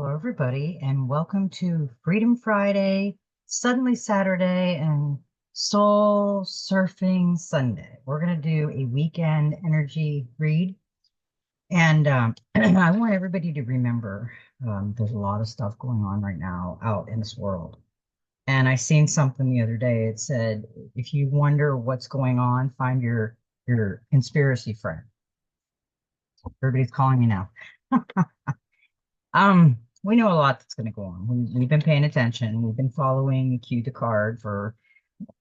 Hello, everybody, and welcome to Freedom Friday, Suddenly Saturday, and Soul Surfing Sunday. We're going to do a weekend energy read, and I want everybody to remember there's a lot of stuff going on right now out in this world. And I seen something the other day. It said, if you wonder what's going on, find your conspiracy friend. Everybody's calling me now. We know a lot that's going to go on. We've been paying attention. We've been following Cue the Card for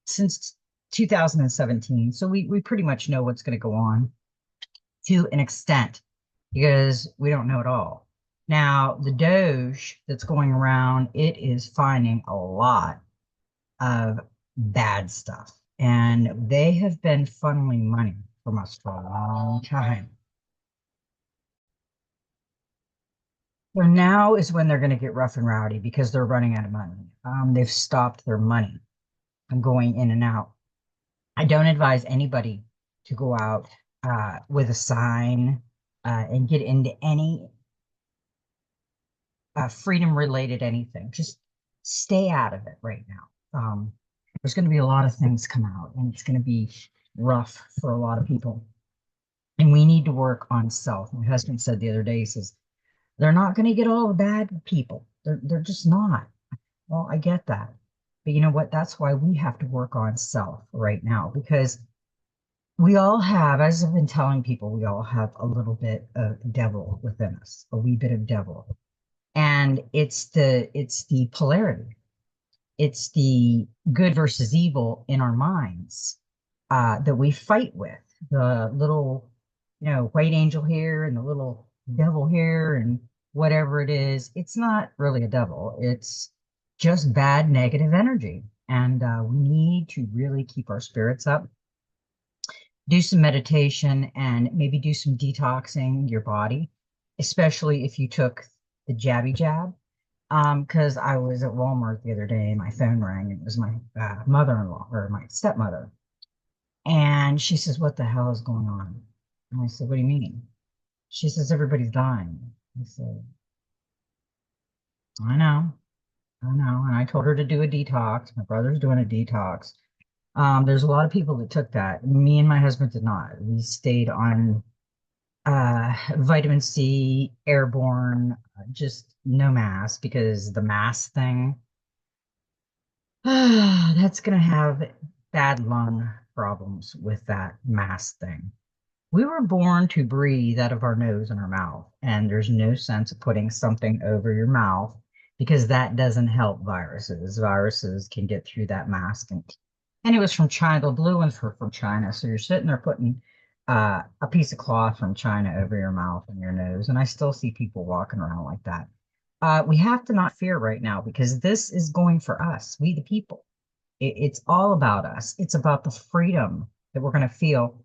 since 2017. So we pretty much know what's going to go on to an extent because we don't know it all. Now, the Doge that's going around, it is finding a lot of bad stuff. And they have been funneling money from us for a long time. So now is when they're going to get rough and rowdy because they're running out of money. They've stopped their money from going in and out. I don't advise anybody to go out with a sign and get into any freedom related anything. Just stay out of it right now. There's going to be a lot of things come out, and it's going to be rough for a lot of people. And we need to work on self. My husband said the other day, he says, they're not going to get all the bad people. They're just not. Well, I get that. But you know what? That's why we have to work on self right now because we all have, as I've been telling people, we all have a little bit of devil within us, a wee bit of devil. And it's the polarity. It's the good versus evil in our minds that we fight with. The little, white angel here and the little devil here and whatever it is. It's not really a devil. It's just bad negative energy. And we need to really keep our spirits up, do some meditation, and maybe do some detoxing your body, especially if you took the jabby jab. Because I was at Walmart the other day and my phone rang. It was my mother-in-law or my stepmother. And she says, "What the hell is going on?" And I said, "What do you mean?" She says, "Everybody's dying." I said, "I know, I know." And I told her to do a detox. My brother's doing a detox. There's a lot of people that took that. Me and my husband did not. We stayed on vitamin C, airborne, just no mask because the mask thing, that's going to have bad lung problems with that mask thing. We were born to breathe out of our nose and our mouth, and there's no sense of putting something over your mouth because that doesn't help viruses. Viruses can get through that mask. And it was from China. The blue ones were from China. So you're sitting there putting a piece of cloth from China over your mouth and your nose. And I still see people walking around like that. We have to not fear right now because this is going for us, we the people. It's all about us. It's about the freedom that we're going to feel.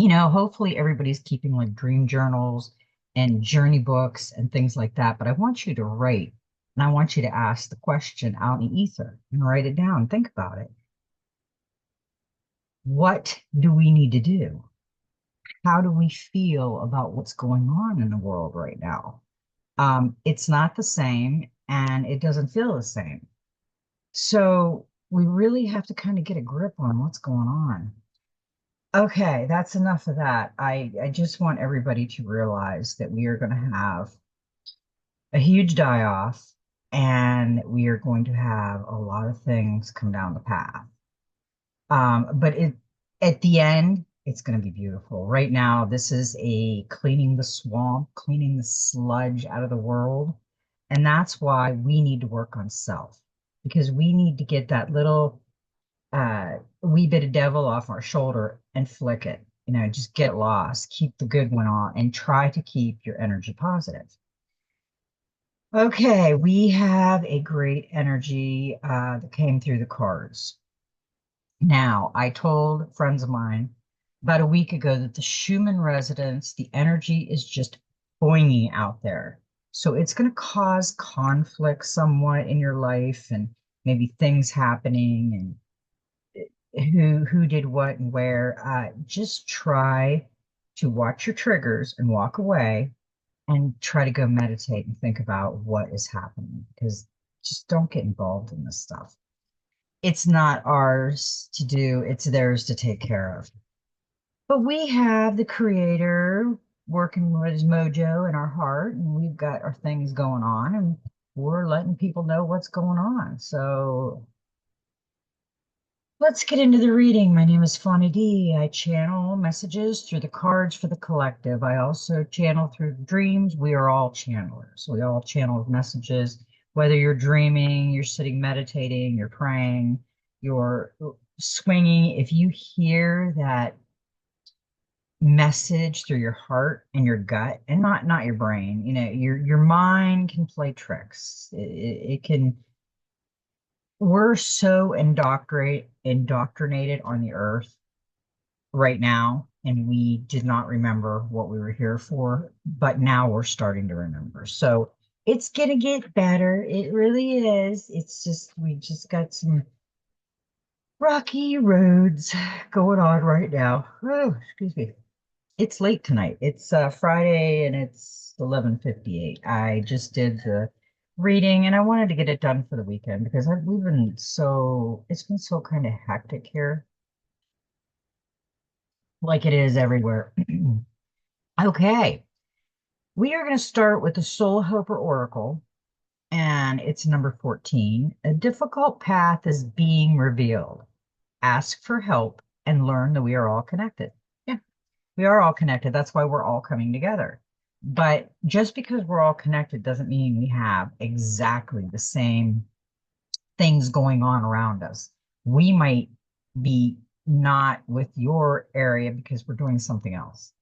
Hopefully everybody's keeping like dream journals and journey books and things like that. But I want you to write and I want you to ask the question out in the ether and write it down. Think about it. What do we need to do? How do we feel about what's going on in the world right now? It's not the same and it doesn't feel the same. So we really have to kind of get a grip on what's going on. Okay, that's enough of that. I just want everybody to realize that we are going to have a huge die off and we are going to have a lot of things come down the path. But at the end, it's going to be beautiful. Right now, this is a cleaning the swamp, cleaning the sludge out of the world. And that's why we need to work on self because we need to get that little wee bit of devil off our shoulder and flick it. Just get lost, keep the good one on, and try to keep your energy positive. Okay, we have a great energy that came through the cards. Now, I told friends of mine about a week ago that the Schumann resonance, the energy is just boinging out there. So it's going to cause conflict somewhat in your life and maybe things happening and who did what and where. Just try to watch your triggers and walk away and try to go meditate and think about what is happening, because just don't get involved in this stuff. It's not ours to do, it's theirs to take care of. But we have the creator working with his mojo in our heart, and we've got our things going on, and we're letting people know what's going on. So let's get into the reading. My name is Fonny D. I channel messages through the cards for the collective. I also channel through dreams. We are all channelers. We all channel messages, whether you're dreaming, you're sitting meditating, you're praying, you're swinging. If you hear that message through your heart and your gut, and not your brain, your mind can play tricks. It can. We're so indoctrinated on the earth right now, and we did not remember what we were here for, but now we're starting to remember. So it's gonna get better. It really is. It's just we just got some rocky roads going on right now. Oh, excuse me. It's late tonight. It's Friday and it's 11:58. I just did the reading and I wanted to get it done for the weekend because it's been so kind of hectic here, like it is everywhere. Okay, we are going to start with the Soul Helper Oracle, and it's number 14. A difficult path is being revealed. Ask for help and learn that we are all connected. Yeah, we are all connected. That's why we're all coming together. But just because we're all connected doesn't mean we have exactly the same things going on around us. We might be not with your area because we're doing something else.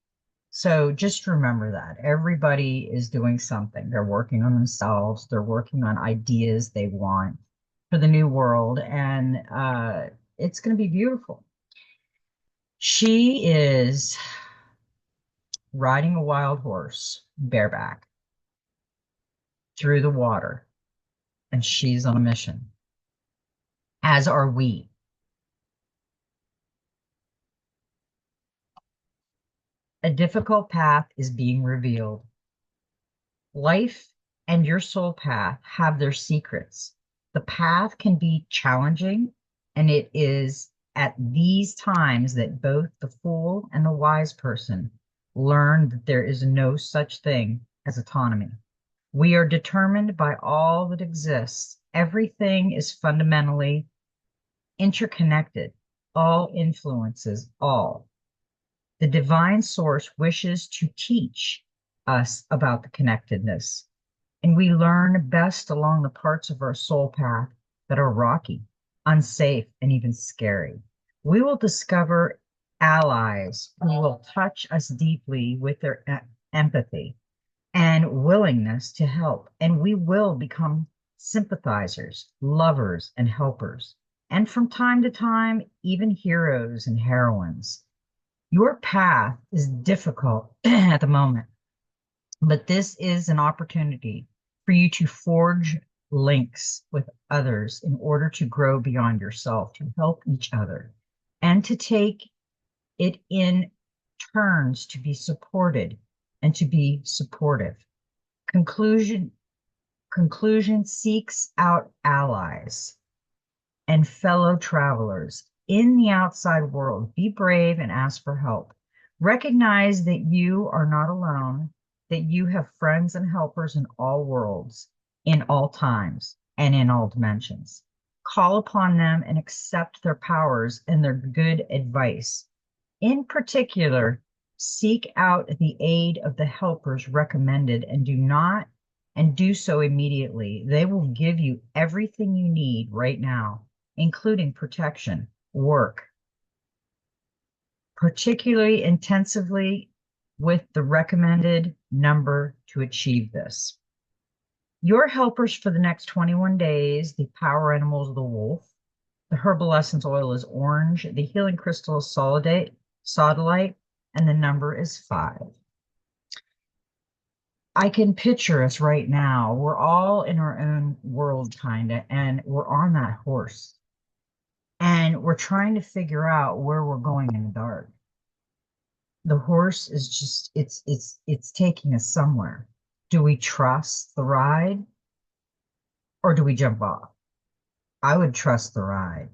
So just remember that everybody is doing something. They're working on themselves. They're working on ideas they want for the new world. And it's going to be beautiful. She is riding a wild horse bareback through the water, and she's on a mission, as are we. A difficult path is being revealed. Life and your soul path have their secrets. The path can be challenging, and it is at these times that both the fool and the wise person learn that there is no such thing as autonomy. We are determined by all that exists. Everything is fundamentally interconnected. All influences all. The divine source wishes to teach us about the connectedness, and we learn best along the parts of our soul path that are rocky, unsafe, and even scary. We will discover allies who will touch us deeply with their empathy and willingness to help, and we will become sympathizers, lovers, and helpers, and from time to time, even heroes and heroines. Your path is difficult at the moment, but this is an opportunity for you to forge links with others in order to grow beyond yourself, to help each other, and to take it in turns to be supported and to be supportive. Conclusion Conclusion seeks out allies and fellow travelers in the outside world. Be brave and ask for help. Recognize that you are not alone, that you have friends and helpers in all worlds, in all times, and in all dimensions. Call upon them and accept their powers and their good advice. In particular, seek out the aid of the helpers recommended and do so immediately. They will give you everything you need right now, including protection, work, particularly intensively with the recommended number to achieve this. Your helpers for the next 21 days, the power animals of the wolf, the herbal essence oil is orange, the healing crystal is sodalite, and the number is 5. I can picture us right now. We're all in our own world, kind of, and we're on that horse. And we're trying to figure out where we're going in the dark. The horse is just, it's taking us somewhere. Do we trust the ride or do we jump off? I would trust the ride.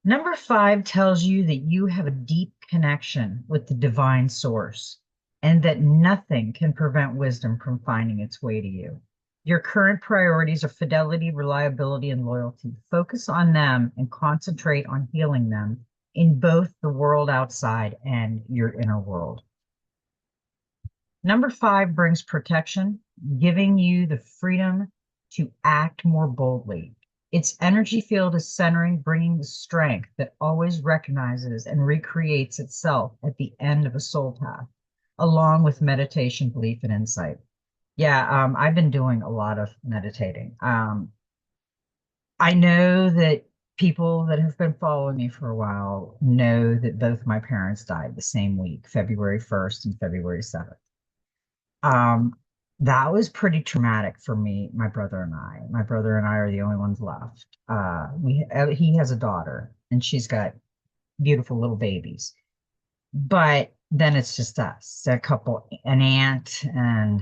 Number five tells you that you have a deep connection with the divine source and that nothing can prevent wisdom from finding its way to you. Your current priorities are fidelity, reliability, and loyalty. Focus on them and concentrate on healing them in both the world outside and your inner world. Number five brings protection, giving you the freedom to act more boldly. Its energy field is centering, bringing the strength that always recognizes and recreates itself at the end of a soul path, along with meditation, belief, and insight. Yeah, I've been doing a lot of meditating. I know that people that have been following me for a while know that both my parents died the same week, February 1st and February 7th. Um, that was pretty traumatic for me, my brother and I. My brother and I are the only ones left. He has a daughter, and she's got beautiful little babies. But then it's just us, an aunt, and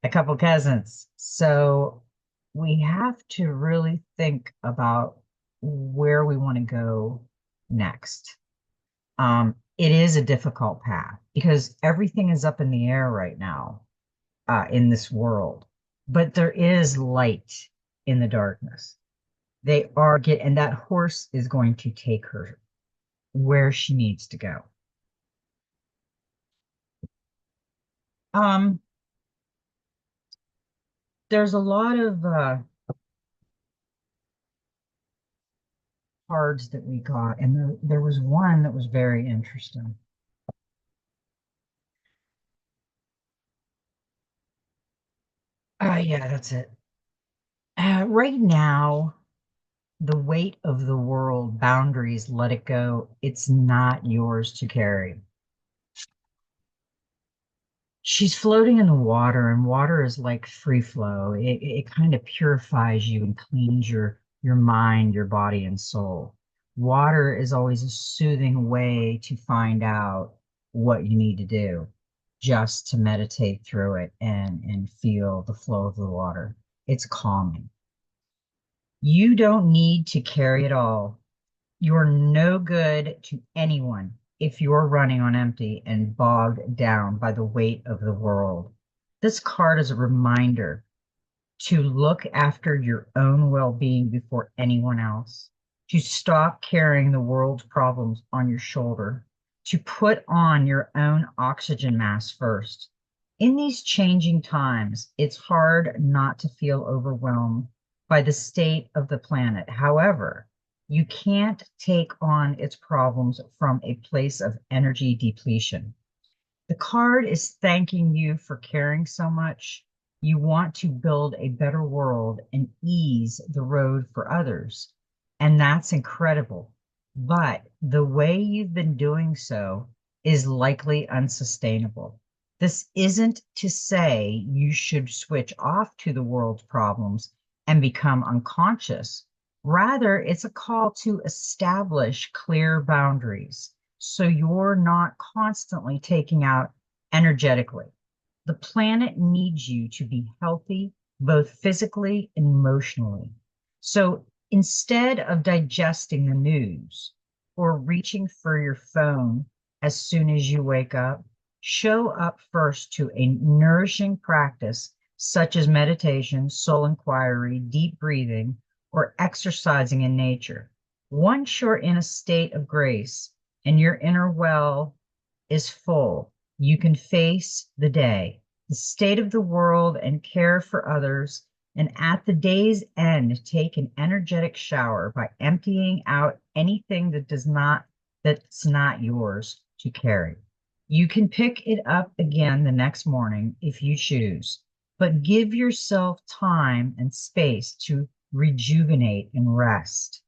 a couple cousins. So we have to really think about where we want to go next. It is a difficult path because everything is up in the air right now in this world, but there is light in the darkness. And that horse is going to take her where she needs to go. Um, there's a lot of cards that we got, and there was one that was very interesting. Yeah, that's it. Right now, the weight of the world, boundaries, let it go. It's not yours to carry. She's floating in the water, and water is like free flow. It kind of purifies you and cleans your mind, your body, and soul. Water is always a soothing way to find out what you need to do, just to meditate through it and feel the flow of the water. It's calming. You don't need to carry it all. You're no good to anyone if you're running on empty and bogged down by the weight of the world. This card is a reminder to look after your own well being before anyone else, to stop carrying the world's problems on your shoulder, to put on your own oxygen mask first. In these changing times, it's hard not to feel overwhelmed by the state of the planet. However, you can't take on its problems from a place of energy depletion. The card is thanking you for caring so much. You want to build a better world and ease the road for others. And that's incredible. But the way you've been doing so is likely unsustainable. This isn't to say you should switch off to the world's problems and become unconscious. Rather, it's a call to establish clear boundaries so you're not constantly taking out energetically. The planet needs you to be healthy, both physically and emotionally. So instead of digesting the news or reaching for your phone as soon as you wake up, show up first to a nourishing practice such as meditation, soul inquiry, deep breathing, or exercising in nature. Once you're in a state of grace and your inner well is full, you can face the day, the state of the world, and care for others. And at the day's end, take an energetic shower by emptying out anything that's not yours to carry. You can pick it up again the next morning if you choose, but give yourself time and space to rejuvenate and rest.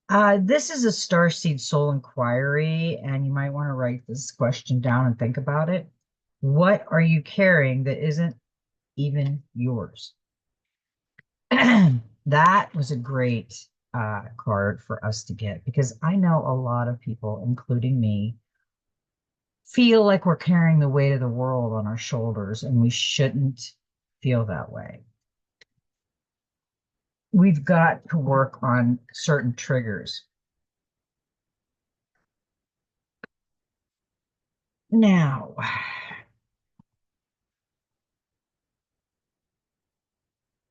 This is a starseed soul inquiry, and you might want to write this question down and think about it. What are you carrying that isn't even yours? That was a great card for us to get because I know a lot of people, including me, feel like we're carrying the weight of the world on our shoulders, and we shouldn't feel that way. We've got to work on certain triggers. Now,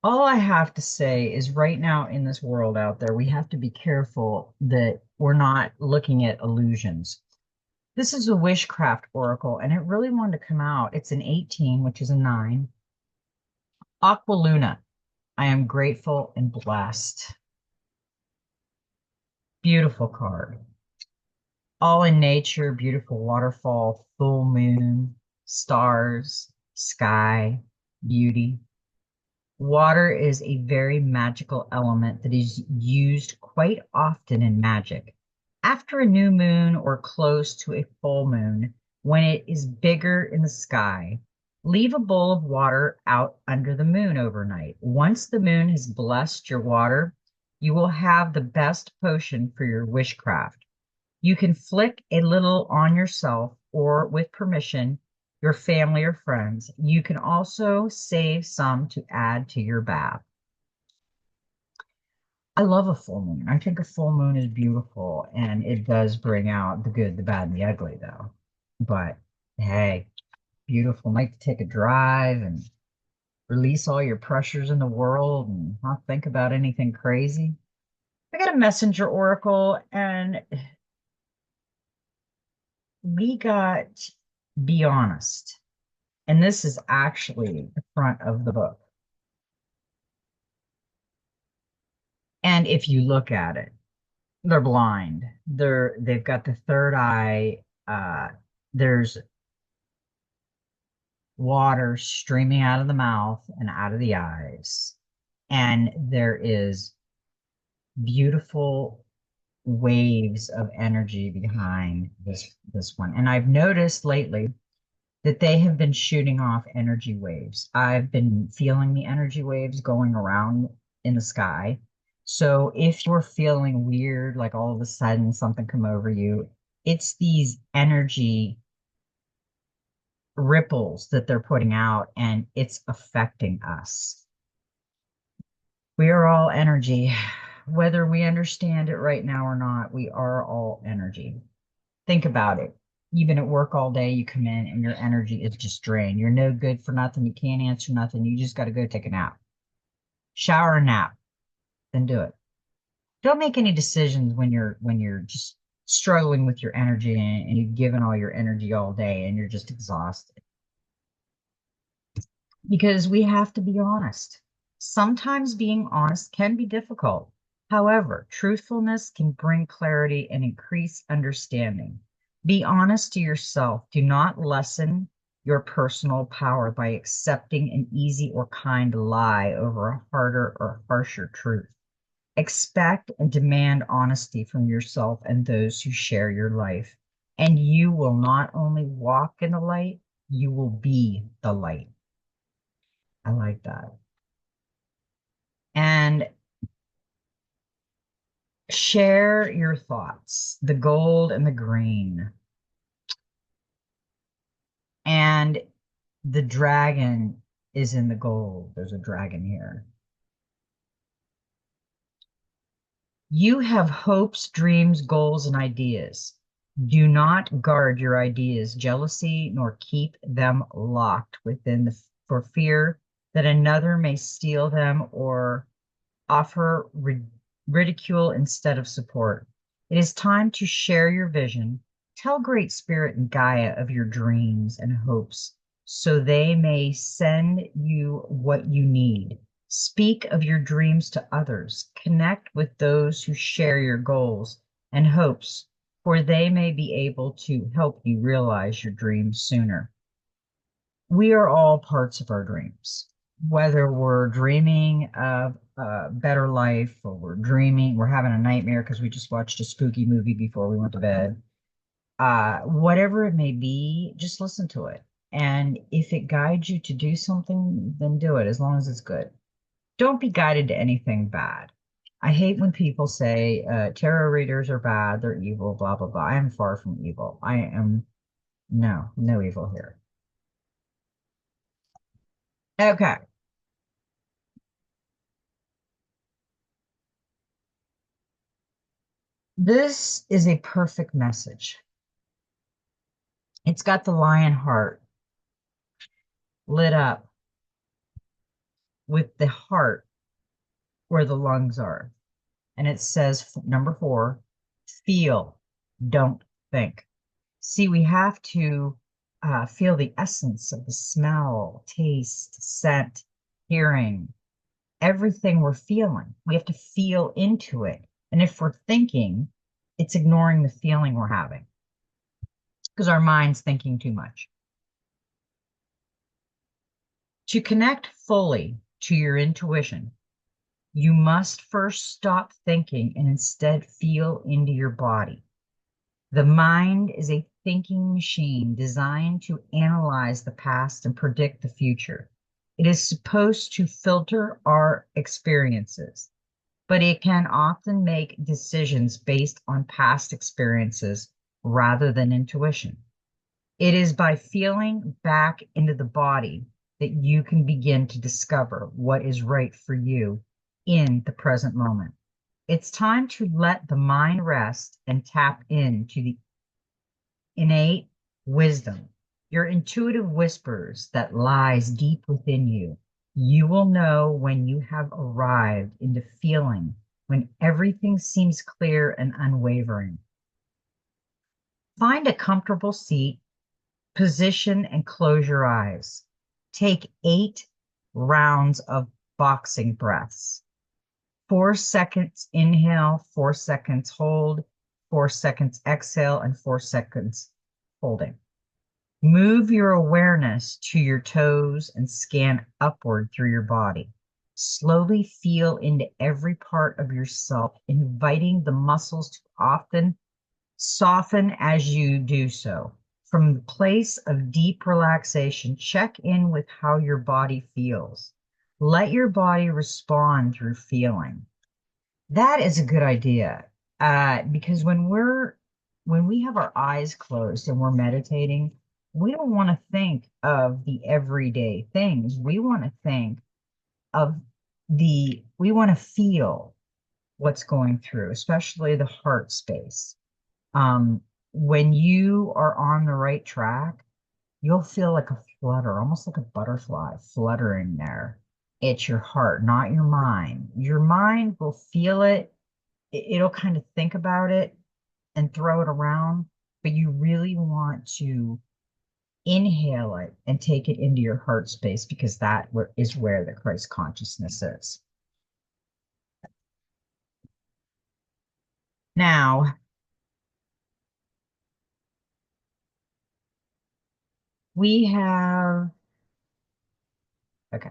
all I have to say is right now in this world out there, we have to be careful that we're not looking at illusions. This is a wishcraft oracle, and it really wanted to come out. It's an 18, which is a 9. Aqualuna. I am grateful and blessed. Beautiful card. All in nature, beautiful waterfall, full moon, stars, sky, beauty. Water is a very magical element that is used quite often in magic. After a new moon or close to a full moon, when it is bigger in the sky, leave a bowl of water out under the moon overnight. Once the moon has blessed your water, you will have the best potion for your witchcraft. You can flick a little on yourself or, with permission, your family or friends. You can also save some to add to your bath. I love a full moon. I think a full moon is beautiful and it does bring out the good, the bad, and the ugly, though. But hey, beautiful night to take a drive and release all your pressures in the world and not think about anything crazy. I got a messenger oracle and we got be honest. And this is actually the front of the book. And if you look at it, they're blind. They've got the third eye. There's water streaming out of the mouth and out of the eyes. And there is beautiful waves of energy behind this one. And I've noticed lately that they have been shooting off energy waves. I've been feeling the energy waves going around in the sky. So if you're feeling weird, like all of a sudden something come over you, it's these energy ripples that they're putting out and it's affecting us. We are all energy. Whether we understand it right now or not, we are all energy. Think about it. You've been at work all day, you come in and your energy is just drained. You're no good for nothing. You can't answer nothing. You just got to go take a nap. Shower and nap, then do it. Don't make any decisions when you're just struggling with your energy and you've given all your energy all day and you're just exhausted. Because we have to be honest. Sometimes being honest can be difficult. However, truthfulness can bring clarity and increase understanding. Be honest to yourself. Do not lessen your personal power by accepting an easy or kind lie over a harder or harsher truth. Expect and demand honesty from yourself and those who share your life. And you will not only walk in the light, you will be the light. I like that. And share your thoughts, the gold and the green. And the dragon is in the gold. There's a dragon here. You have hopes, dreams, goals, and ideas. Do not guard your ideas jealousy, nor keep them locked within for fear that another may steal them or offer ridicule instead of support. It is time to share your vision. Tell Great Spirit and Gaia of your dreams and hopes so they may send you what you need. Speak of your dreams to others. Connect with those who share your goals and hopes, for they may be able to help you realize your dreams sooner. We are all parts of our dreams, whether we're dreaming of a better life or we're having a nightmare because we just watched a spooky movie before we went to bed. Whatever it may be, just listen to it. And if it guides you to do something, then do it as long as it's good. Don't be guided to anything bad. I hate when people say tarot readers are bad, they're evil, blah, blah, blah. I am far from evil. I am No, no evil here. Okay. This is a perfect message. It's got the lion heart lit up with the heart where the lungs are. And it says, number 4, feel, don't think. See, we have to feel the essence of the smell, taste, scent, hearing, everything we're feeling. We have to feel into it. And if we're thinking, it's ignoring the feeling we're having because our mind's thinking too much. To connect fully to your intuition, you must first stop thinking and instead feel into your body. The mind is a thinking machine designed to analyze the past and predict the future. It is supposed to filter our experiences, but it can often make decisions based on past experiences rather than intuition. It is by feeling back into the body that you can begin to discover what is right for you in the present moment. It's time to let the mind rest and tap into the innate wisdom, your intuitive whispers that lies deep within you. You will know when you have arrived into feeling, when everything seems clear and unwavering. Find a comfortable seat, position, and close your eyes. Take 8 rounds of boxing breaths. 4 seconds inhale, 4 seconds hold, 4 seconds exhale, and 4 seconds holding. Move your awareness to your toes and scan upward through your body. Slowly feel into every part of yourself, inviting the muscles to often soften as you do so. From the place of deep relaxation, check in with how your body feels. Let your body respond through feeling. That is a good idea. Because when we have our eyes closed and we're meditating, we don't want to think of the everyday things. We want to think of we want to feel what's going through, especially the heart space. Um, when you are on the right track, you'll feel like a flutter, almost like a butterfly fluttering there. It's your heart, not your mind. Your mind will feel it, it'll kind of think about it and throw it around, but you really want to inhale it and take it into your heart space because is where the Christ consciousness is. Now, we have, okay,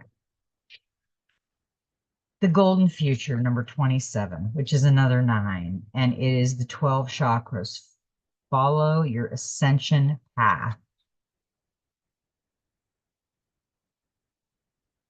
the golden future, number 27, which is another 9, and it is the 12 chakras. Follow your ascension path.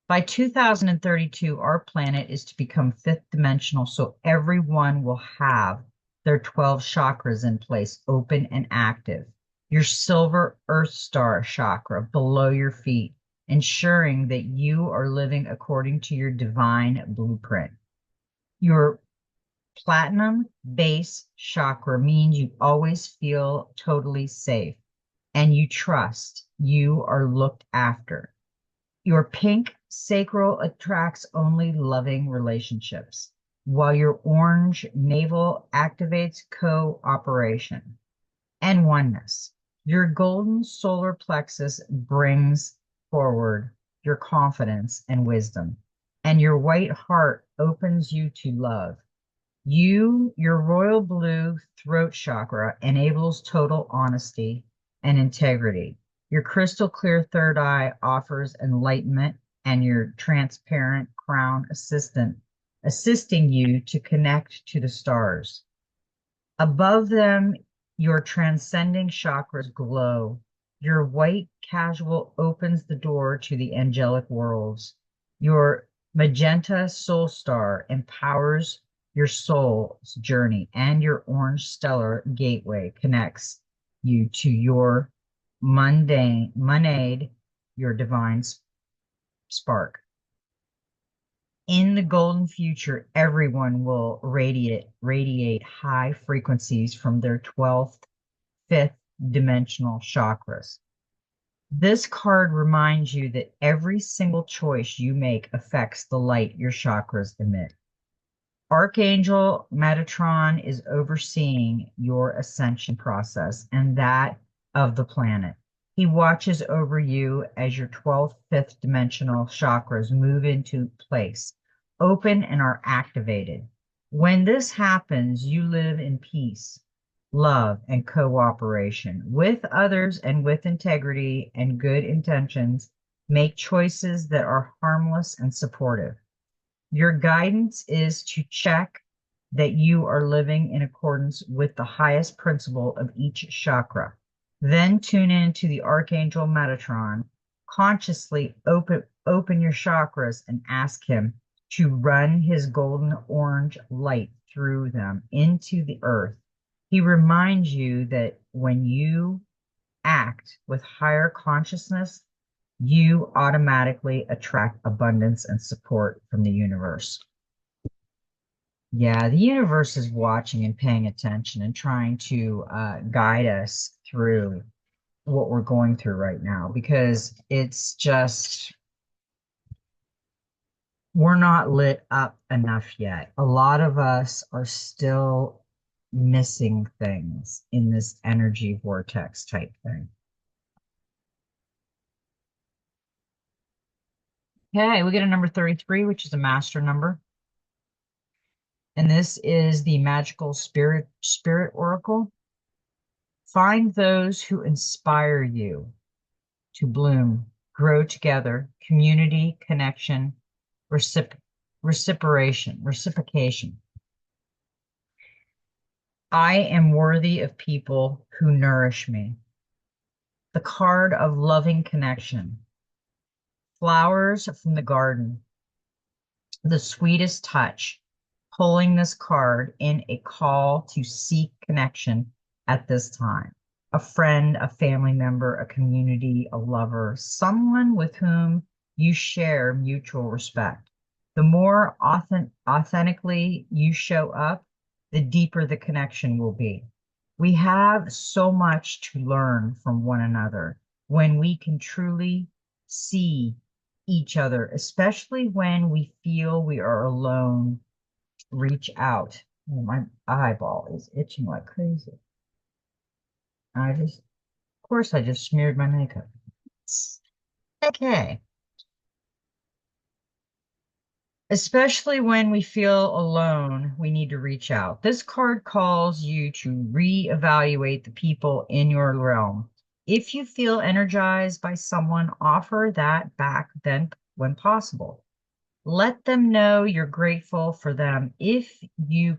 By 2032, our planet is to become 5th dimensional, so everyone will have their 12 chakras in place, open and active. Your silver earth star chakra below your feet, ensuring that you are living according to your divine blueprint. Your platinum base chakra means you always feel totally safe and you trust you are looked after. Your pink sacral attracts only loving relationships, while your orange navel activates cooperation and oneness. Your golden solar plexus brings forward your confidence and wisdom, and your white heart opens you to love. Your royal blue throat chakra enables total honesty and integrity. Your crystal clear third eye offers enlightenment, and your transparent crown assisting you to connect to the stars. Above them, your transcending chakras glow. Your white casual opens the door to the angelic worlds. Your magenta soul star empowers your soul's journey, and your orange stellar gateway connects you to your monade your divine spark. In the golden future, everyone will radiate high frequencies from their 12th, fifth dimensional chakras. This card reminds you that every single choice you make affects the light your chakras emit. Archangel Metatron is overseeing your ascension process and that of the planet. He watches over you as your 12th, fifth dimensional chakras move into place, open and are activated. When this happens, you live in peace, love, and cooperation with others and with integrity and good intentions. Make choices that are harmless and supportive. Your guidance is to check that you are living in accordance with the highest principle of each chakra. Then tune in to the Archangel Metatron. Consciously open your chakras and ask him to run his golden orange light through them into the earth. He reminds you that when you act with higher consciousness, you automatically attract abundance and support from the universe. Yeah, the universe is watching and paying attention and trying to guide us through what we're going through right now because it's just, we're not lit up enough yet. A lot of us are still missing things in this energy vortex type thing. Okay, we get a number 33, which is a master number. And this is the magical spirit oracle. Find those who inspire you to bloom, grow together, community, connection, reciprocation. I am worthy of people who nourish me. The card of loving connection. Flowers from the garden. The sweetest touch. Pulling this card in a call to seek connection at this time. A friend, a family member, a community, a lover, someone with whom you share mutual respect. The more authentically you show up, the deeper the connection will be. We have so much to learn from one another when we can truly see each other, especially when we feel we are alone. Reach out. Oh, my eyeball is itching like crazy. Of course, I just smeared my makeup. Okay. Especially when we feel alone, we need to reach out. This card calls you to reevaluate the people in your realm. If you feel energized by someone, offer that back then when possible. Let them know you're grateful for them. If you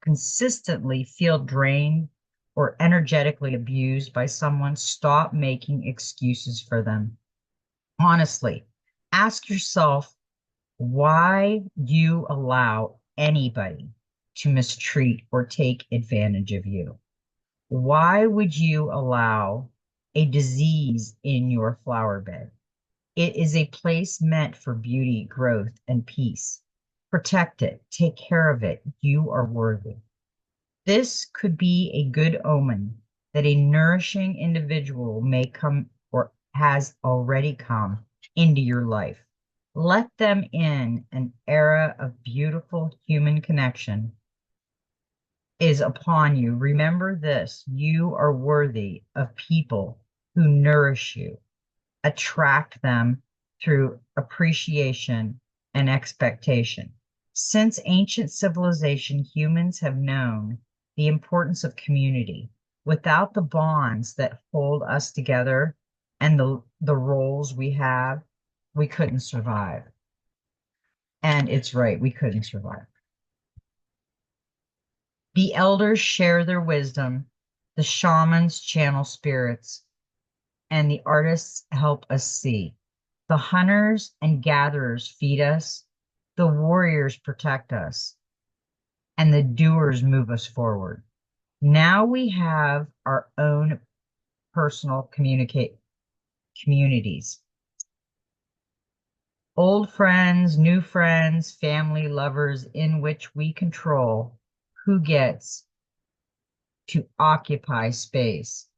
consistently feel drained or energetically abused by someone, stop making excuses for them. Honestly, ask yourself why you allow anybody to mistreat or take advantage of you. Why would you allow a disease in your flower bed? It is a place meant for beauty, growth, and peace. Protect it. Take care of it. You are worthy. This could be a good omen that a nourishing individual may come or has already come into your life. Let them in. An era of beautiful human connection is upon you. Remember this, you are worthy of people who nourish you. Attract them through appreciation and expectation. Since ancient civilization, humans have known the importance of community. Without the bonds that hold us together and the roles we have, we couldn't survive. And it's right, we couldn't survive. The elders share their wisdom, the shamans channel spirits, and the artists help us see. The hunters and gatherers feed us, the warriors protect us, and the doers move us forward. Now we have our own personal communities. Old friends, new friends, family, lovers, in which we control who gets to occupy space,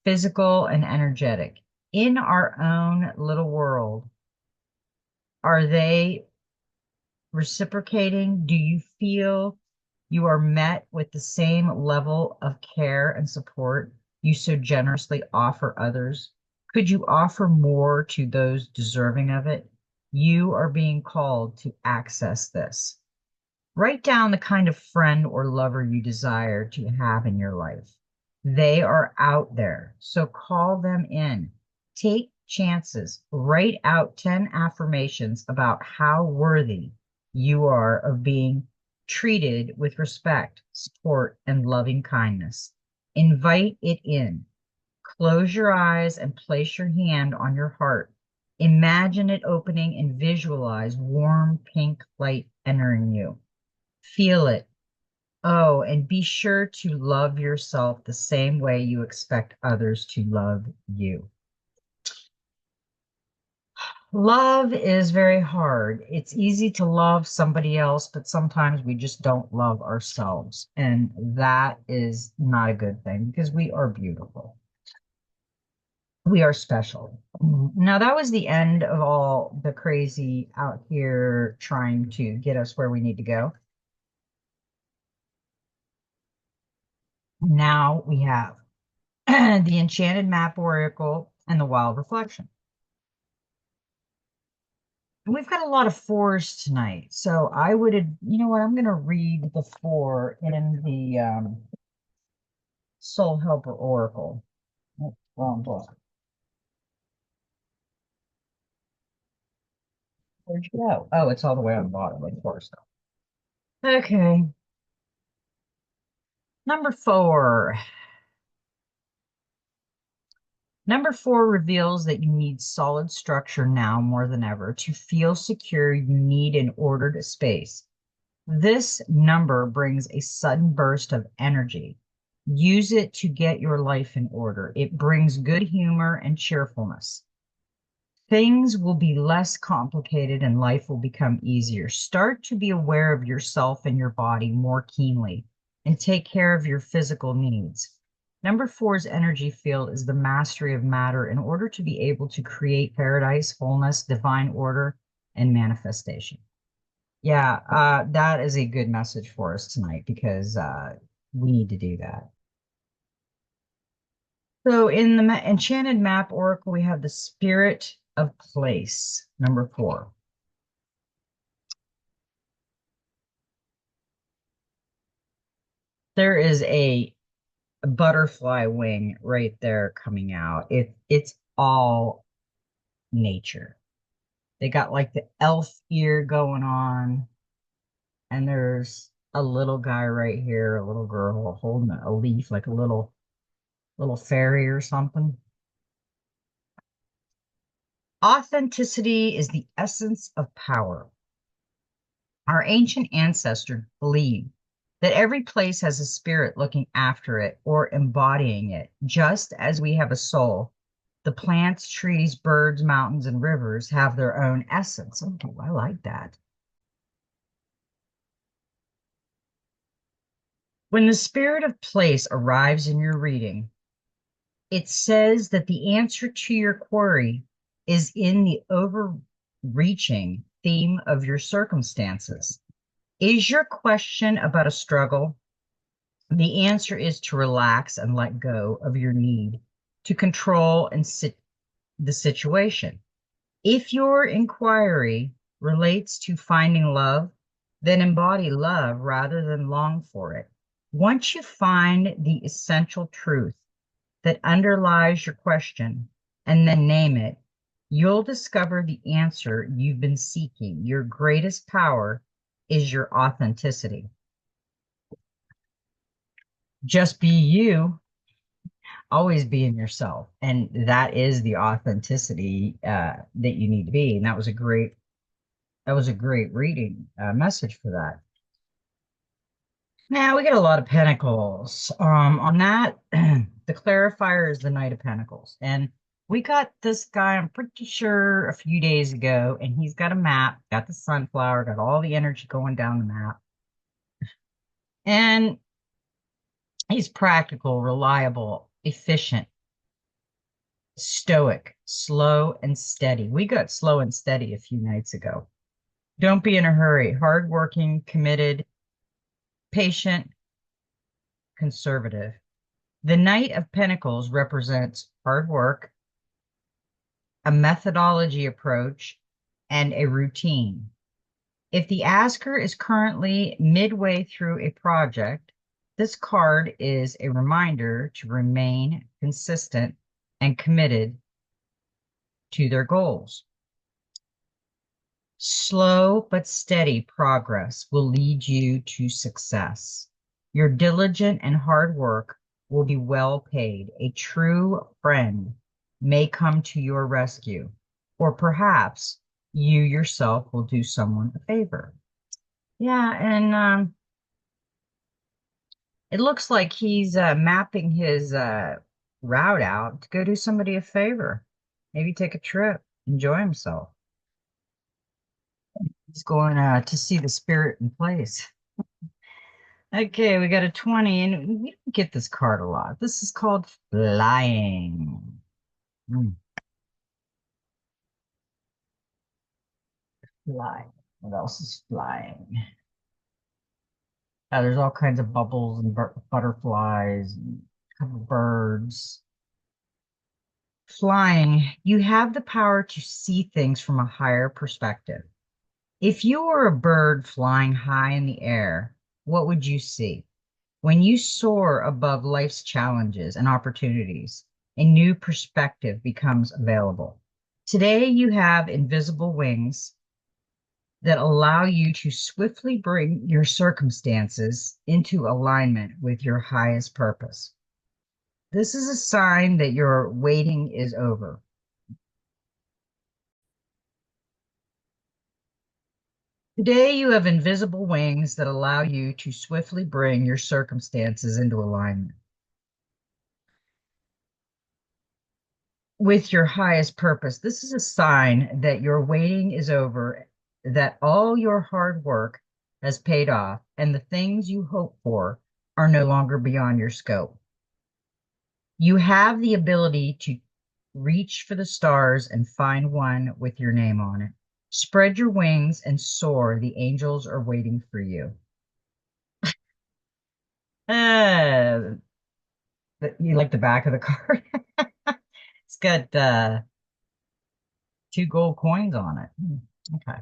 physical and energetic. In our own little world, are they reciprocating? Do you feel you are met with the same level of care and support you so generously offer others? Could you offer more to those deserving of it? You are being called to access this. Write down the kind of friend or lover you desire to have in your life. They are out there, so call them in. Take chances. Write out 10 affirmations about how worthy you are of being treated with respect, support, and loving kindness. Invite it in. Close your eyes and place your hand on your heart. Imagine it opening and visualize warm pink light entering you. Feel it. Oh, and be sure to love yourself the same way you expect others to love you. Love is very hard. It's easy to love somebody else, but sometimes we just don't love ourselves. And that is not a good thing because we are beautiful. We are special. Now, that was the end of all the crazy out here trying to get us where we need to go. Now we have the Enchanted Map Oracle and the Wild Reflection. We've got a lot of fours tonight, so I would, you know what, I'm going to read the four in the Soul Helper Oracle. Oh, wrong book. Where'd you go? Oh, it's all the way on the bottom, of course. Okay. Number four. Number four reveals that you need solid structure now more than ever. To feel secure, you need an ordered space. This number brings a sudden burst of energy. Use it to get your life in order. It brings good humor and cheerfulness. Things will be less complicated and life will become easier. Start to be aware of yourself and your body more keenly and take care of your physical needs. Number four's energy field is the mastery of matter in order to be able to create paradise, wholeness, divine order, and manifestation. Yeah, that is a good message for us tonight because we need to do that. So in the Enchanted Map Oracle, we have the Spirit of Place, number four. There is a butterfly wing right there coming out. It's all nature. They got like the elf ear going on, and there's a little guy right here, a little girl holding a leaf, like a little fairy or something. Authenticity is the essence of power. Our ancient ancestors believed that every place has a spirit looking after it or embodying it, just as we have a soul. The plants, trees, birds, mountains, and rivers have their own essence. Oh, I like that. When the spirit of place arrives in your reading, it says that the answer to your query is in the overreaching theme of your circumstances. Is your question about a struggle? The answer is to relax and let go of your need to control and the situation. If your inquiry relates to finding love, then embody love rather than long for it. Once you find the essential truth that underlies your question and then name it, you'll discover the answer you've been seeking. Your greatest power is your authenticity. Just be you, always being yourself. And that is the authenticity that you need to be. And that was a great reading message for that. Now we get a lot of pentacles. On that, The clarifier is the Knight of Pentacles. And we got this guy, I'm pretty sure, a few days ago, and he's got a map, got the sunflower, got all the energy going down the map. And he's practical, reliable, efficient, stoic, slow, and steady. We got slow and steady a few nights ago. Don't be in a hurry. Hardworking, committed, patient, conservative. The Knight of Pentacles represents hard work, a methodology approach, and a routine. If the asker is currently midway through a project, this card is a reminder to remain consistent and committed to their goals. Slow but steady progress will lead you to success. Your diligent and hard work will be well paid. A true friend may come to your rescue, or perhaps you yourself will do someone a favor. Yeah, and it looks like he's mapping his route out to go do somebody a favor. Maybe take a trip, enjoy himself. He's going to see the spirit in place. Okay, we got a 20, and we don't get this card a lot. This is called flying. Mm, flying. What else is flying? There's all kinds of bubbles and butterflies, and a couple birds. Flying, you have the power to see things from a higher perspective. If you were a bird flying high in the air, what would you see? When you soar above life's challenges and opportunities, a new perspective becomes available. Today, you have invisible wings that allow you to swiftly bring your circumstances into alignment with your highest purpose. This is a sign that your waiting is over. Today, you have invisible wings that allow you to swiftly bring your circumstances into alignment with your highest purpose. This is a sign that your waiting is over, that all your hard work has paid off, and the things you hope for are no longer beyond your scope. You have the ability to reach for the stars and find one with your name on it. Spread your wings and soar. The angels are waiting for you. Uh, you like the back of the card? It's got two gold coins on it. Okay.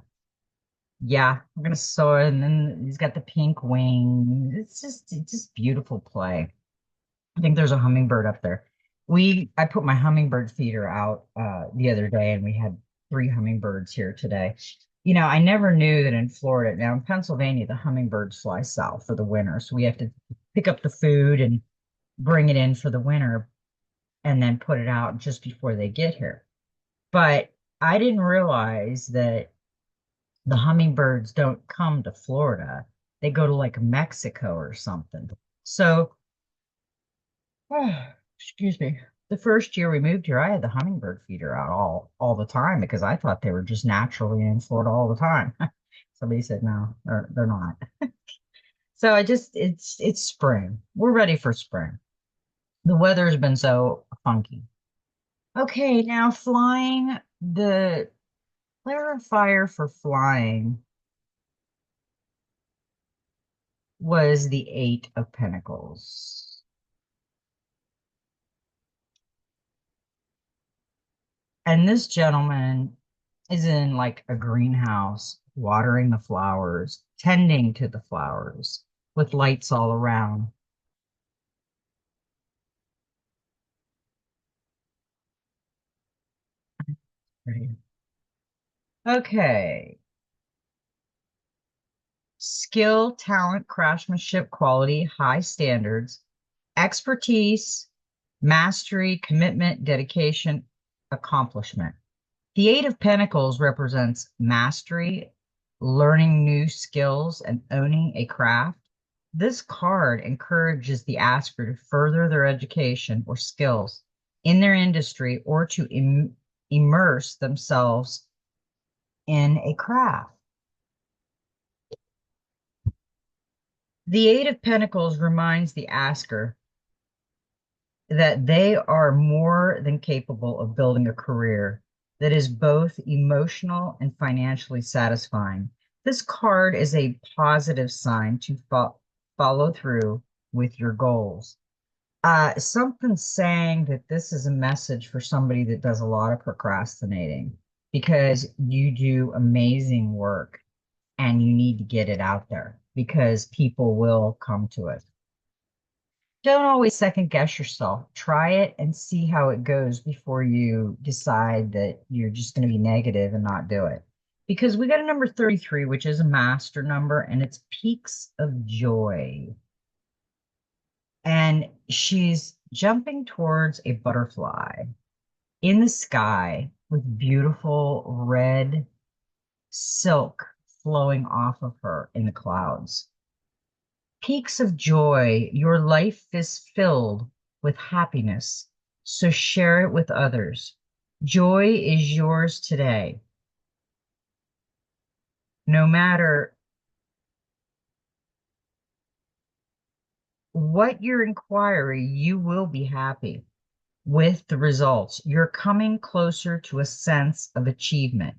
Yeah, we're gonna soar, and then he's got the pink wing. It's just beautiful play. I think there's a hummingbird up there. I put my hummingbird feeder out the other day, and we had three hummingbirds here today. I never knew that in Florida, now in Pennsylvania, the hummingbirds fly south for the winter, so we have to pick up the food and bring it in for the winter, and then put it out just before they get here. But I didn't realize that the hummingbirds don't come to Florida. They go to like Mexico or something. So, excuse me. The first year we moved here, I had the hummingbird feeder out all the time because I thought they were just naturally in Florida all the time. Somebody said no, they're not. So it's spring. We're ready for spring. The weather's been so funky. Okay, now flying, the clarifier for flying was the Eight of Pentacles. And this gentleman is in like a greenhouse, watering the flowers, tending to the flowers with lights all around. Right. Okay. Skill, talent, craftsmanship, quality, high standards, expertise, mastery, commitment, dedication, accomplishment. The Eight of Pentacles represents mastery, learning new skills, and owning a craft. This card encourages the asker to further their education or skills in their industry or to immerse themselves in a craft. The Eight of Pentacles reminds the asker that they are more than capable of building a career that is both emotional and financially satisfying. This card is a positive sign to follow through with your goals. Something's saying that this is a message for somebody that does a lot of procrastinating because you do amazing work and you need to get it out there because people will come to it. Don't always second guess yourself. Try it and see how it goes before you decide that you're just going to be negative and not do it. Because we got a number 33, which is a master number, and it's peaks of joy. And she's jumping towards a butterfly in the sky with beautiful red silk flowing off of her in the clouds. Peaks of joy, your life is filled with happiness, so share it with others. Joy is yours today. No matter what your inquiry, you will be happy with the results. You're coming closer to a sense of achievement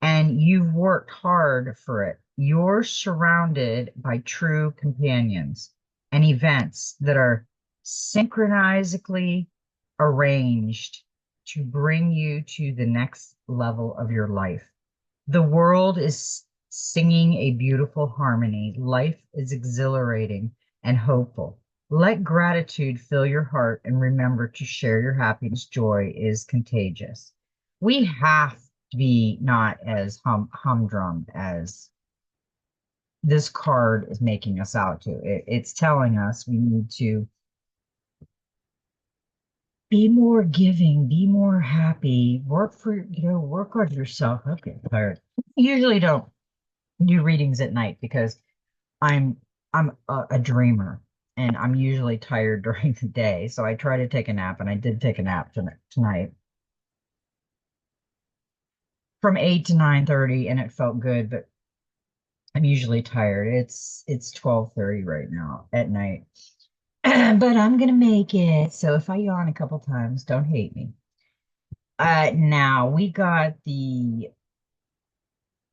and you've worked hard for it. You're surrounded by true companions and events that are synchronistically arranged to bring you to the next level of your life. The world is singing a beautiful harmony. Life is exhilarating and hopeful. Let gratitude fill your heart and remember to share your happiness. Joy is contagious. We have to be not as humdrum as this card is making us out to. It's telling us we need to be more giving, be more happy, work on yourself. I'm getting tired. Usually don't do readings at night because I'm I'm a dreamer and I'm usually tired during the day. So I try to take a nap, and I did take a nap tonight from 8 to 9:30, and it felt good, but I'm usually tired. It's 12:30 right now at night. But I'm gonna make it. So if I yawn a couple times, don't hate me. Now we got the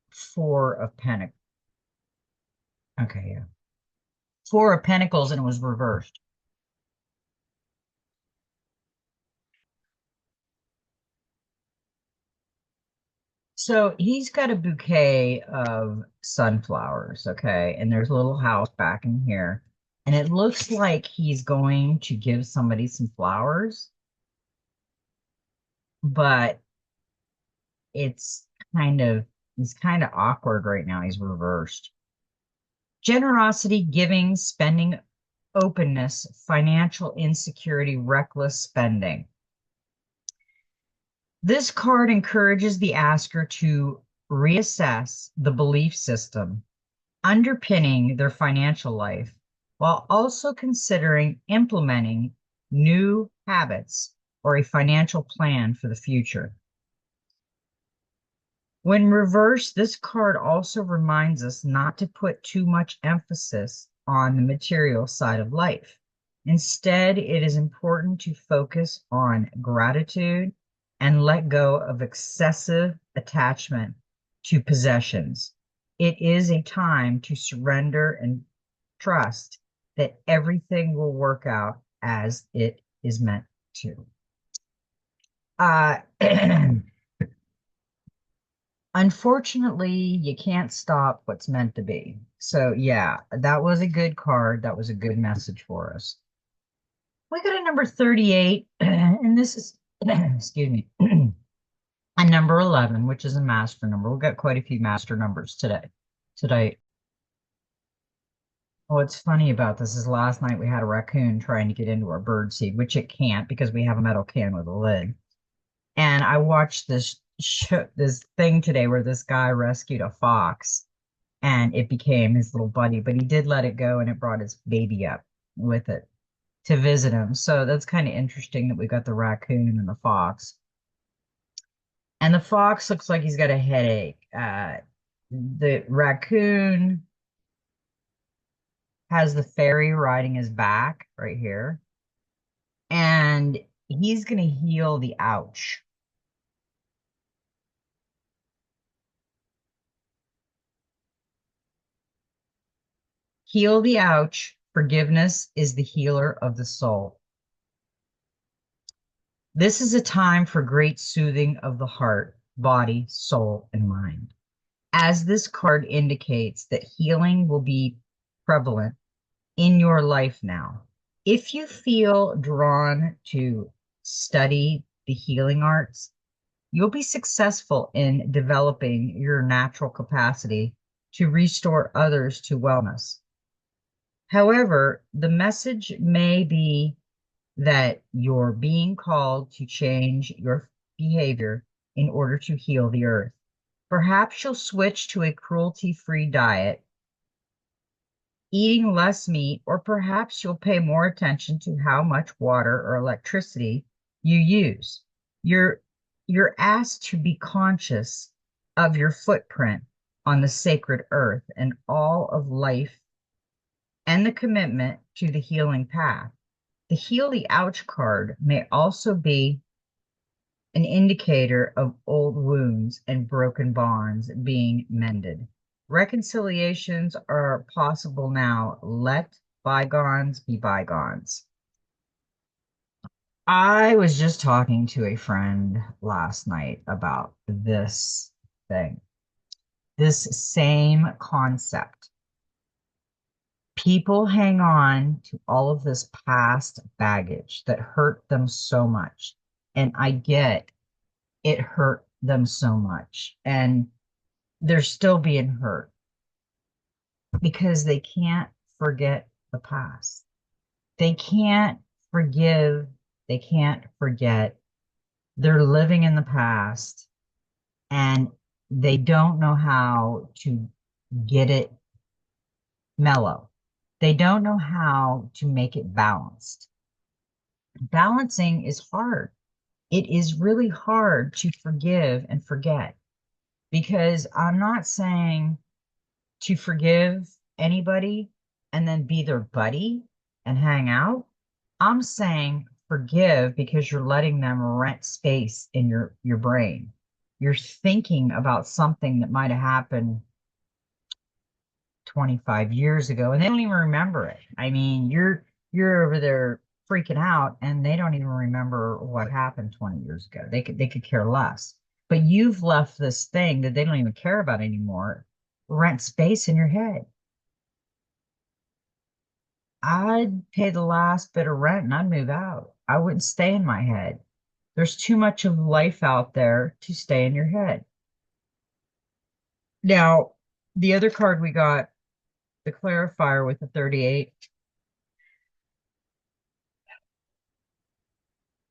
Four of Pentacles. Okay, yeah. Four of Pentacles, and it was reversed. So he's got a bouquet of sunflowers, okay? And there's a little house back in here. And it looks like he's going to give somebody some flowers, but it's he's kind of awkward right now. He's reversed. Generosity, giving, spending, openness, financial insecurity, reckless spending. This card encourages the asker to reassess the belief system underpinning their financial life while also considering implementing new habits or a financial plan for the future. When reversed, this card also reminds us not to put too much emphasis on the material side of life. Instead, it is important to focus on gratitude and let go of excessive attachment to possessions. It is a time to surrender and trust that everything will work out as it is meant to. Unfortunately, you can't stop what's meant to be. So, yeah, that was a good card. That was a good message for us. We got a number 38, and this is, excuse me, a number 11, which is a master number. We've got quite a few master numbers today. What's funny about this is last night we had a raccoon trying to get into our bird seed, which it can't because we have a metal can with a lid. And I watched this thing today where this guy rescued a fox, and it became his little buddy, but he did let it go and it brought his baby up with it to visit him. So that's kind of interesting that we got the raccoon and the fox. And the fox looks like he's got a headache. The raccoon has the fairy riding his back right here, and he's going to heal the ouch. Heal the ouch. Forgiveness is the healer of the soul. This is a time for great soothing of the heart, body, soul, and mind. As this card indicates that healing will be prevalent in your life now. If you feel drawn to study the healing arts, you'll be successful in developing your natural capacity to restore others to wellness. However, the message may be that you're being called to change your behavior in order to heal the earth. Perhaps you'll switch to a cruelty-free diet, eating less meat, or perhaps you'll pay more attention to how much water or electricity you use. You're asked to be conscious of your footprint on the sacred earth and all of life and the commitment to the healing path. The Heal the Ouch card may also be an indicator of old wounds and broken bonds being mended. Reconciliations are possible now. Let bygones be bygones. I was just talking to a friend last night about this thing, this same concept. People hang on to all of this past baggage that hurt them so much. And I get it hurt them so much. And they're still being hurt because they can't forget the past. They can't forgive. They can't forget. They're living in the past and they don't know how to get it mellow. They don't know how to make it balanced. Balancing is hard. It is really hard to forgive and forget because I'm not saying to forgive anybody and then be their buddy and hang out. I'm saying forgive because you're letting them rent space in your brain. You're thinking about something that might have happened 25 years ago and they don't even remember it. I mean, you're over there freaking out and they don't even remember what happened 20 years ago. They could care less. But you've left this thing that they don't even care about anymore rent space in your head. I'd pay the last bit of rent and I'd move out. I wouldn't stay in my head. There's too much of life out there to stay in your head. Now, the other card we got, the clarifier with the 38,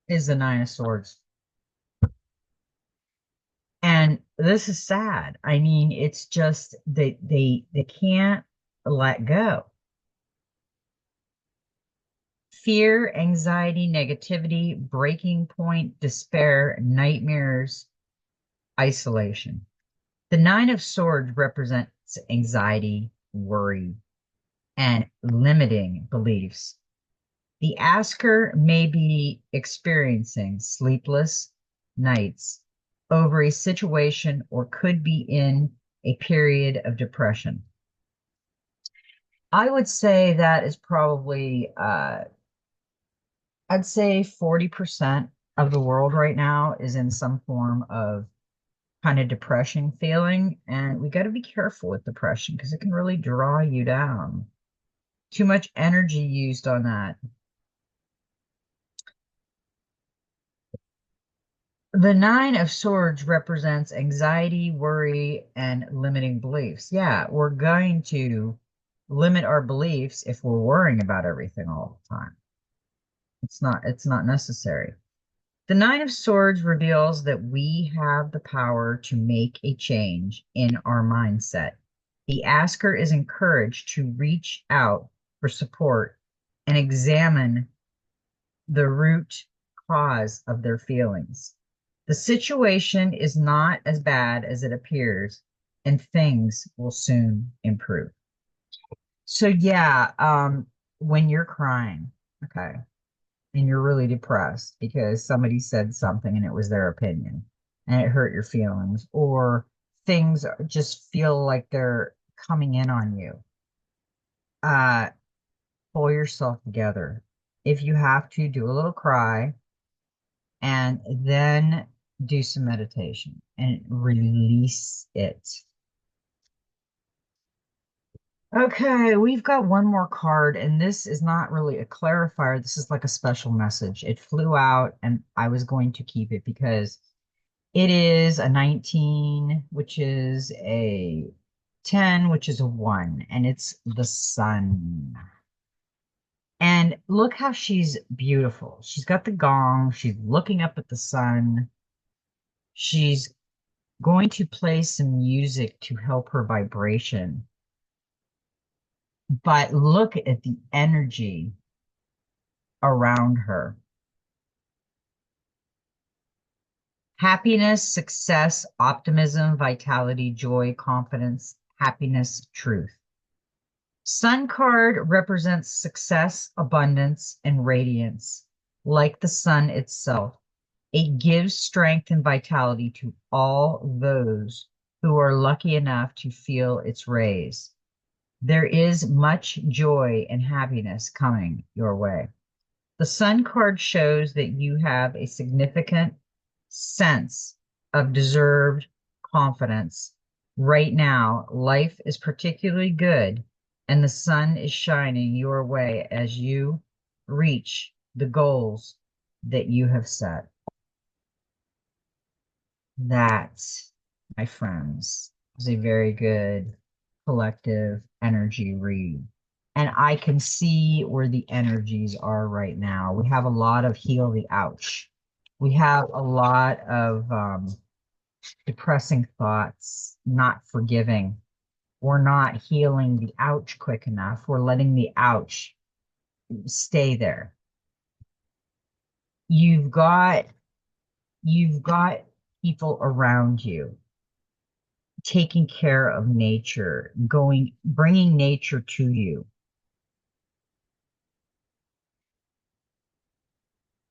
is the Nine of Swords. And this is sad. I mean, it's just they can't let go. Fear, anxiety, negativity, breaking point, despair, nightmares, isolation. The Nine of Swords represents anxiety, worry, and limiting beliefs. The asker may be experiencing sleepless nights over a situation or could be in a period of depression. I would say that is probably, I'd say 40% of the world right now is in some form of kind of depression feeling. And we got to be careful with depression because it can really draw you down. Too much energy used on that. The Nine of Swords represents anxiety, worry, and limiting beliefs. Yeah, we're going to limit our beliefs if we're worrying about everything all the time. It's not necessary. The Nine of Swords reveals that we have the power to make a change in our mindset. The asker is encouraged to reach out for support and examine the root cause of their feelings. The situation is not as bad as it appears, and things will soon improve. So yeah, when you're crying, okay, and you're really depressed because somebody said something and it was their opinion and it hurt your feelings, or things just feel like they're coming in on you, uh, pull yourself together. If you have to, do a little cry and then do some meditation and release it. Okay, we've got one more card, and this is not really a clarifier. This is like a special message. It flew out, and I was going to keep it because it is a 19, which is a 10, which is a 1, and it's the sun. And look how she's beautiful. She's got the gong. She's looking up at the sun. She's going to play some music to help her vibration. But look at the energy around her. Happiness, success, optimism, vitality, joy, confidence, happiness, truth. Sun card represents success, abundance, and radiance. Like the sun itself, it gives strength and vitality to all those who are lucky enough to feel its rays. There is much joy and happiness coming your way. The Sun card shows that you have a significant sense of deserved confidence. Right now, life is particularly good, and the sun is shining your way as you reach the goals that you have set. That, my friends, is a very good collective energy read. And I can see where the energies are right now. We have a lot of heal the ouch. We have a lot of depressing thoughts, not forgiving. We're not healing the ouch quick enough. We're letting the ouch stay there. You've got you've got people around you taking care of nature, bringing nature to you.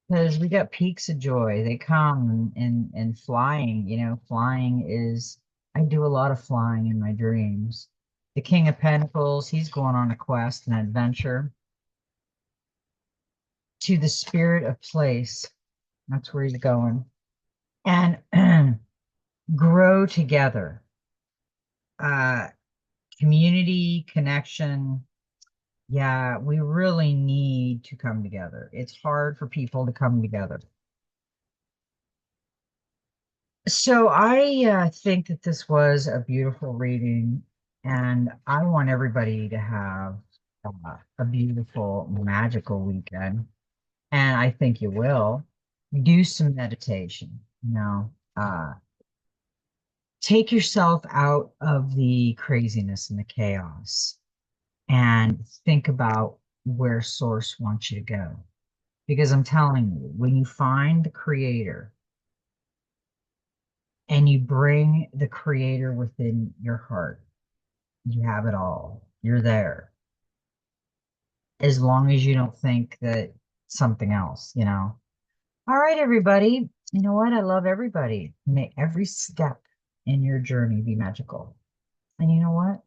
Because we got peaks of joy. They come and flying, flying is, I do a lot of flying in my dreams. The King of Pentacles, he's going on a quest, an adventure to the spirit of place. That's where he's going. And grow together. Uh, Community, connection. Yeah, we really need to come together. It's hard for people to come together. So I think that this was a beautiful reading, and I want everybody to have a beautiful, magical weekend. And I think you will. Do some meditation, take yourself out of the craziness and the chaos and think about where Source wants you to go. Because I'm telling you, when you find the Creator, and you bring the Creator within your heart, you have it all. You're there. As long as you don't think that something else. All right, everybody. You know what? I love everybody. May every step in your journey be magical. And you know what?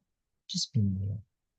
Just be you.